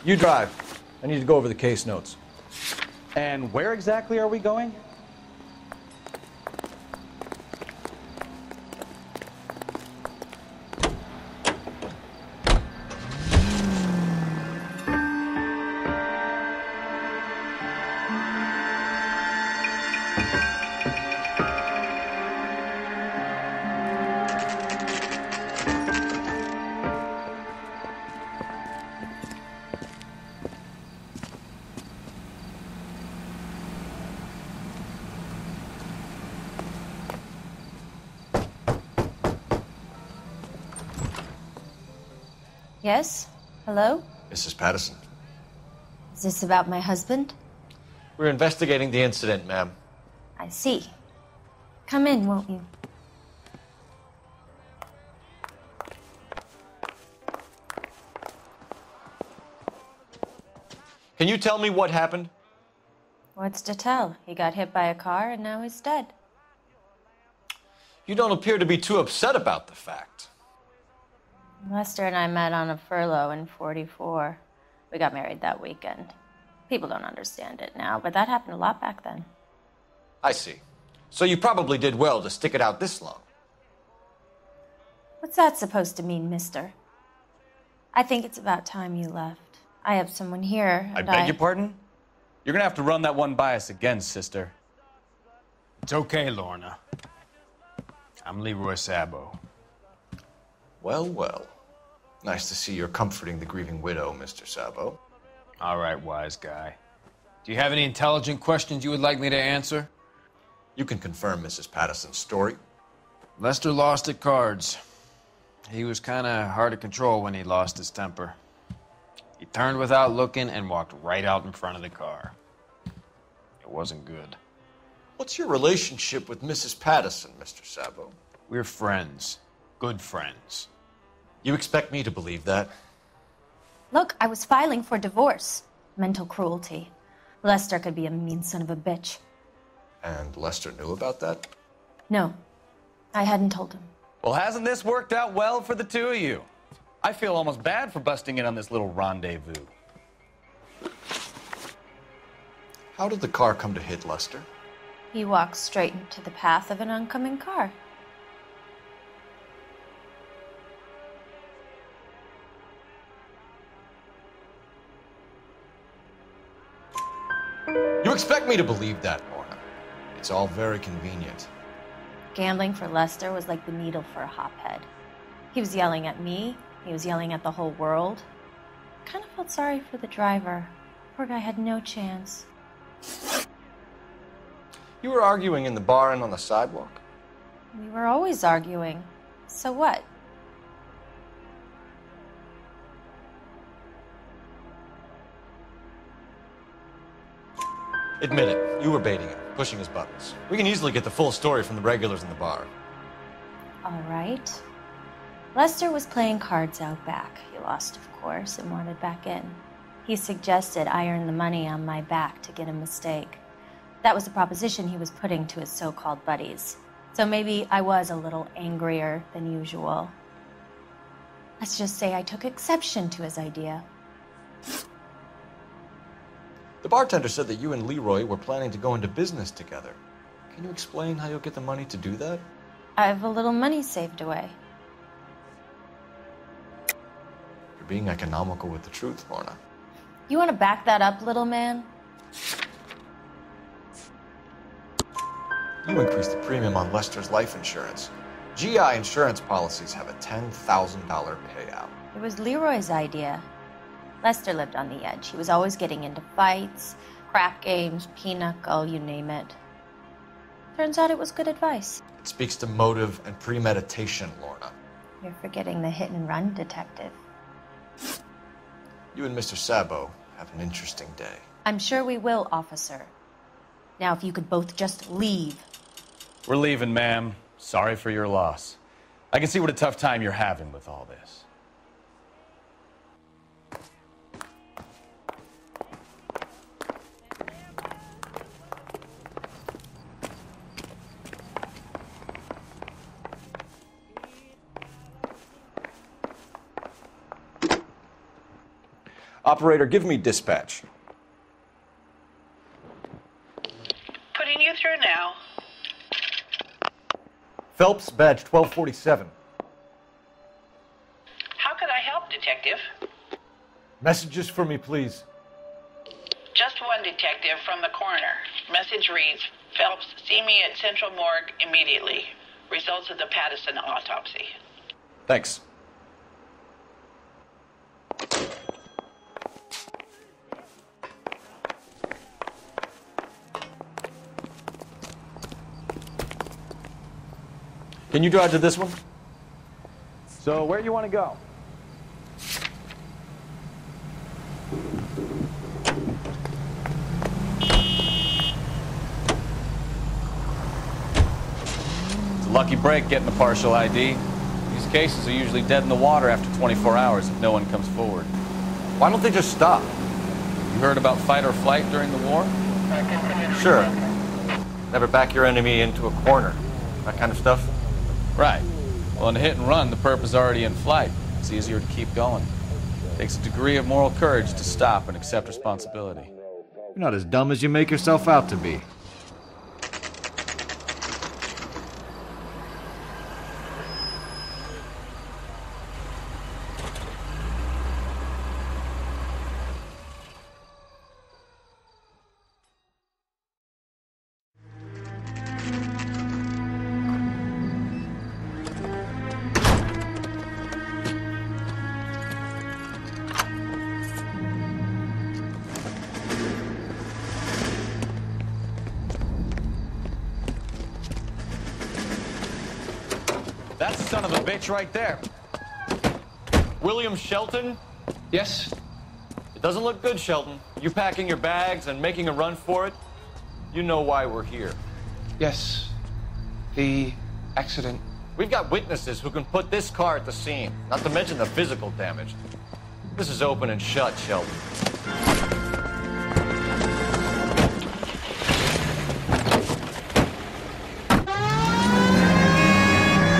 You drive. I need to go over the case notes. And where exactly are we going? Yes? Hello? Mrs. Patterson. Is this about my husband? We're investigating the incident, ma'am. I see. Come in, won't you? Can you tell me what happened? What's to tell? He got hit by a car and now he's dead. You don't appear to be too upset about the fact. Lester and I met on a furlough in '44. We got married that weekend. People don't understand it now, but that happened a lot back then. I see. So you probably did well to stick it out this long. What's that supposed to mean, mister? I think it's about time you left. I have someone here, and I beg your pardon? You're gonna have to run that one by us again, sister. It's okay, Lorna. I'm Leroy Sabo. Well, well. Nice to see you're comforting the grieving widow, Mr. Sabo. All right, wise guy. Do you have any intelligent questions you would like me to answer? You can confirm Mrs. Patterson's story. Lester lost at cards. He was kind of hard to control when he lost his temper. He turned without looking and walked right out in front of the car. It wasn't good. What's your relationship with Mrs. Patterson, Mr. Sabo? We're friends. Good friends. You expect me to believe that? Look, I was filing for divorce. Mental cruelty. Lester could be a mean son of a bitch. And Lester knew about that? No, I hadn't told him. Well, hasn't this worked out well for the two of you? I feel almost bad for busting in on this little rendezvous. How did the car come to hit Lester? He walked straight into the path of an oncoming car. You expect me to believe that, Lorna? It's all very convenient. Gambling for Lester was like the needle for a hophead. He was yelling at me. He was yelling at the whole world. I kind of felt sorry for the driver. Poor guy had no chance. You were arguing in the bar and on the sidewalk? We were always arguing. So what? Admit it, you were baiting him, pushing his buttons. We can easily get the full story from the regulars in the bar. All right. Lester was playing cards out back. He lost, of course, and wanted back in. He suggested I earn the money on my back to get a mistake. That was the proposition he was putting to his so-called buddies. So maybe I was a little angrier than usual. Let's just say I took exception to his idea. The bartender said that you and Leroy were planning to go into business together. Can you explain how you'll get the money to do that? I have a little money saved away. You're being economical with the truth, Lorna. You want to back that up, little man? You increased the premium on Lester's life insurance. GI insurance policies have a $10,000 payout. It was Leroy's idea. Lester lived on the edge. He was always getting into fights, crap games, pinochle, you name it. Turns out it was good advice. It speaks to motive and premeditation, Lorna. You're forgetting the hit-and-run detective. You and Mr. Sabo have an interesting day. I'm sure we will, officer. Now, if you could both just leave. We're leaving, ma'am. Sorry for your loss. I can see what a tough time you're having with all this. Operator, give me dispatch. Putting you through now. Phelps, badge 1247. How can I help, Detective? Messages for me, please. Just one detective from the coroner. Message reads, Phelps, see me at Central Morgue immediately. Results of the Pattison autopsy. Thanks. Can you drive to this one? So where do you want to go? It's a lucky break getting the partial ID. These cases are usually dead in the water after 24 hours if no one comes forward. Why don't they just stop? You heard about fight or flight during the war? Sure. Never back your enemy into a corner. That kind of stuff. Right. Well, in a hit and run, the perp is already in flight. It's easier to keep going. It takes a degree of moral courage to stop and accept responsibility. You're not as dumb as you make yourself out to be. That's the son of a bitch right there. William Shelton? Yes? It doesn't look good, Shelton. You packing your bags and making a run for it? You know why we're here. Yes. The accident. We've got witnesses who can put this car at the scene, not to mention the physical damage. This is open and shut, Shelton.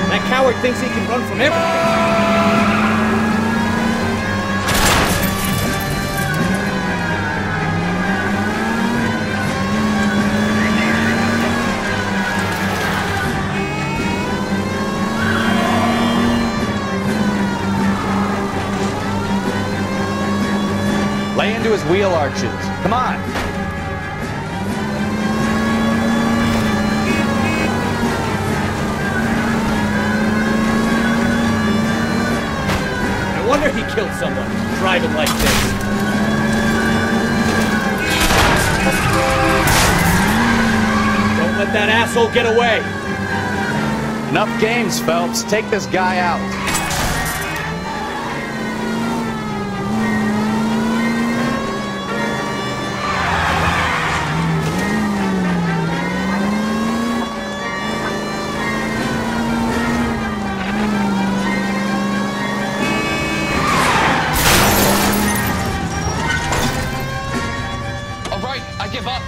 That coward thinks he can run from everything. Lay into his wheel arches. Come on. No wonder he killed someone driving like this. Don't let that asshole get away. Enough games, Phelps. Take this guy out. All right, I give up.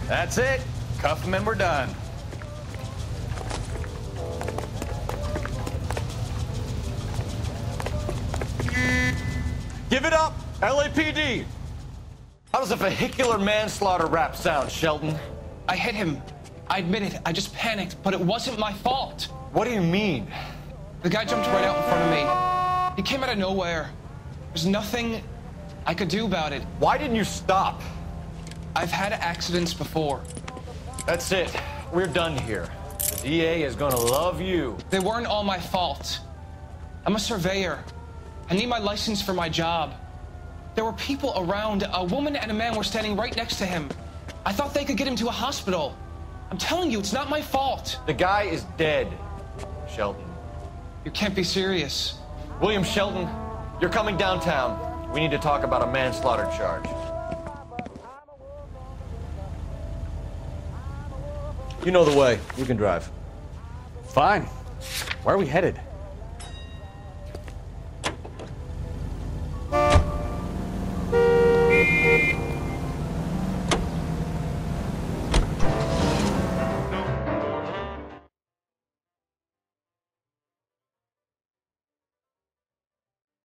That's it. Cuff him and we're done. Give it up, LAPD! How does a vehicular manslaughter rap sound, Shelton? I hit him. I admit it. I just panicked, but it wasn't my fault. What do you mean? The guy jumped right out in front of me. He came out of nowhere. There's nothing I could do about it. Why didn't you stop? I've had accidents before. That's it. We're done here. The DA is gonna love you. They weren't all my fault. I'm a surveyor. I need my license for my job. There were people around. A woman and a man were standing right next to him. I thought they could get him to a hospital. I'm telling you, it's not my fault. The guy is dead, Shelton. You can't be serious. William Shelton, you're coming downtown. We need to talk about a manslaughter charge. You know the way. You can drive. Fine. Where are we headed?